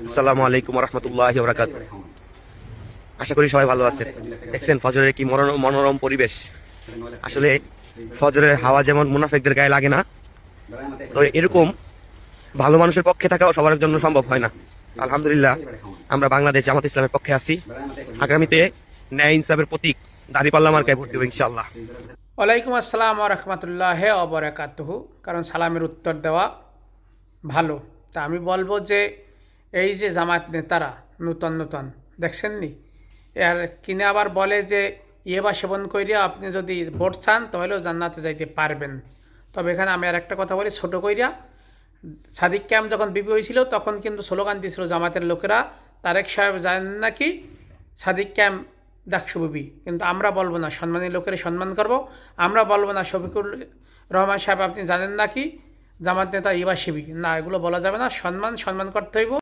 আসসালামু আলাইকুম রহমতুল্লাহি ওয়া বারাকাতুহু। আশা করি সবাই ভালো আছেন। দেখছেন ফজরের কি মনোরম পরিবেশ। আসলে ফজরের হাওয়া যেমন মুনাফিকদের গায়ে লাগে না, তো এরকম ভালো মানুষের পক্ষে থাকাও সবার জন্য সম্ভব হয় না। আলহামদুলিল্লাহ, আমরা বাংলাদেশ জামাত ইসলামের পক্ষে আছি। আগামীতে ন্যায় ইনসাফের প্রতীক দাঁড়িপাল্লা মার্কায় ভোট দেব ইনশাআল্লাহ। ওয়ালাইকুম আসসালাম রাহমাতুল্লাহ অবরাকাতুহু। কারণ সালামের উত্তর দেওয়া ভালো। তা আমি বলবো যে এই যে জামাত নেতারা নূতন নূতন দেখছেন নি, আর কিনে আবার বলে যে বা সেবন কইরা আপনি যদি ভোট চান তাহলেও জান্নাতে যাইতে পারবেন। তবে এখানে আমি আর একটা কথা বলি ছোটো কইরা, সাদিক ক্যাম্প যখন বিপি হয়েছিল তখন কিন্তু স্লোগান দিয়েছিল জামাতের লোকেরা, তারেক সাহেব জানেন নাকি সাদিক ক্যাম্প ডাকসু বিবি। কিন্তু আমরা বলবো না, সম্মানী লোকের সম্মান করব। আমরা বলবো না শফিকুর রহমান সাহেব আপনি জানেন নাকি জামাত নেতা ইবা শিবি, না, এগুলো বলা যাবে না। সম্মান করতে হইব।